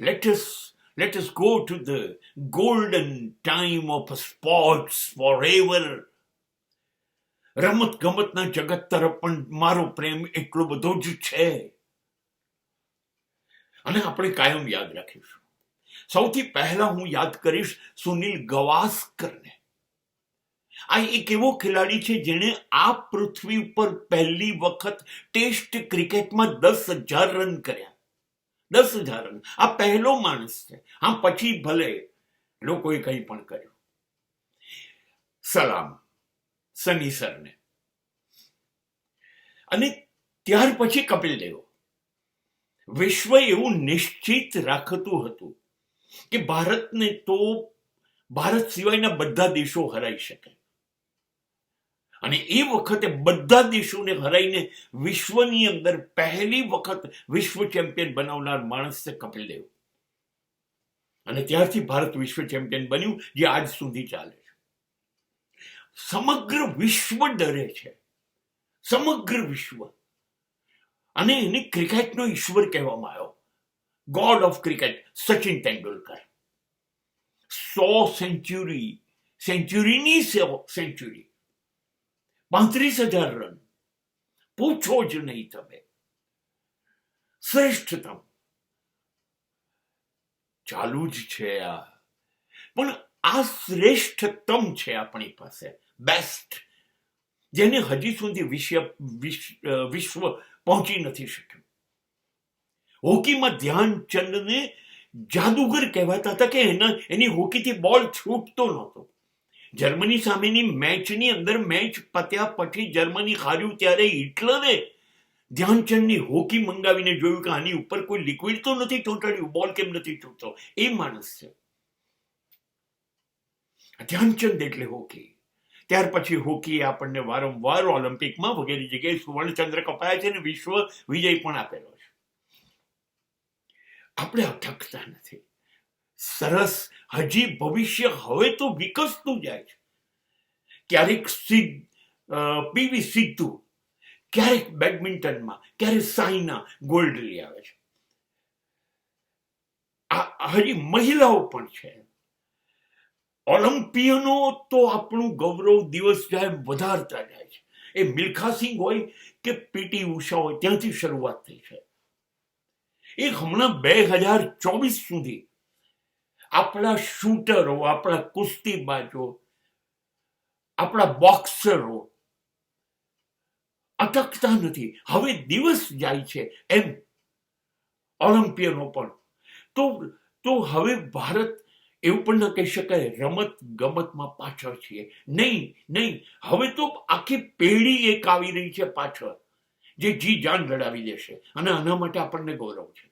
Let us go to the golden time of sports forever. રમત ગમતના જગત તરફ પણ મારો પ્રેમ એટલો બધો જ છે અને આપણે કાયમ યાદ રાખીશું. સૌથી પહેલા હું યાદ કરીશ સુનિલ ગવાસ્કરને. આ એક એવો ખેલાડી છે જેણે આ પૃથ્વી ઉપર પહેલી વખત ટેસ્ટ ક્રિકેટમાં 10,000 રન કર્યા. 10,000 રન. આ પહેલો માણસ છે. હા, પછી ભલે લોકોએ કંઈ પણ કર્યું. સલામ સની સરને. અને ત્યાર પછી કપિલ દેવ. વિશ્વ એવું નિશ્ચિત રાખતું હતું કે ભારતને તો ભારત સિવાયના બધા દેશો હરાઈ શકે, અને એ વખતે બધા દેશોને હરાઈને વિશ્વની અંદર પહેલી વખત વિશ્વ ચેમ્પિયન બનાવનાર માણસ છે કપિલ દેવ. અને ત્યારથી ભારત વિશ્વ ચેમ્પિયન બન્યું, જે આજ સુધી ચાલે છે. સમગ્ર વિશ્વ ડરે છે, સમગ્ર વિશ્વ. અને એને ક્રિકેટનો ઈશ્વર કહેવામાં આવ્યો, god of cricket, Sachin Tendulkar. 100 સેન્ચુરીની સેન્ચુરી, 35,000 રન, પૂછો જ નહીં તમે. શ્રેષ્ઠતમ ચાલુ જ છે આ, પણ આ શ્રેષ્ઠતમ છે આપણી પાસે, બેસ્ટ, જેને હજી સુધી વિશ્વ પહોંચી નથી શક્યું. હોકીમાં ધ્યાનચંદને જાદુગર કહેવાતા હતા કે એની હોકીથી બોલ છૂટતો નહોતો. જર્મની સામેની મેચની અંદર મેચ પત્યા પછી જર્મની હાર્યું ત્યારે હિટલરે ધ્યાનચંદની હોકી મંગાવીને જોયું કે આની ઉપર કોઈ લિક્વિડ તો નથી ચોંટાડ્યું, બોલ કેમ નથી છૂટતો. એ માણસ છે ધ્યાનચંદ એટલે હોકી. ત્યાર પછી હોકી આપણને વારંવાર ઓલિમ્પિકમાં વગેરે જગ્યાએ સુવર્ણચંદ્રક અપાયા છે અને વિશ્વ વિજય પણ આપેલો છે. આપણે અટકતા નથી. સરસ, હજી ભવિષ્ય હવે તો વિકસતું જાય છે. ક્યારેક પીવી સિદ્ધુ, ક્યારેક બેડમિન્ટનમાં, ક્યારેક સાઈના ગોલ્ડ લઈ આવે છે. હજી મહિલાઓ પણ છે. ઓલિમ્પિયનો તો આપણું ગૌરવ દિવસ જાય વધારતા જાય છે. એ મિલ્ખા સિંહ હોય કે પીટી ઉષા હોય, ત્યાંથી શરૂઆત થઈ છે. એ હમણાં 2024 સુધી આપણા શૂટરો, આપણા કુસ્તીબાજો, આપણા બોક્સરો અટકતા નથી. હવે દિવસ જાય છે એમ ઓલિમ્પિયનો પણ. તો હવે ભારત એવું પણ ન કહી શકાય રમત ગમતમાં પાછળ છીએ. નહીં, હવે તો આખી પેઢી એક આવી રહી છે પાછળ, જે જી જાન લડાવી દેશે, અને આના માટે આપણને ગૌરવ છે.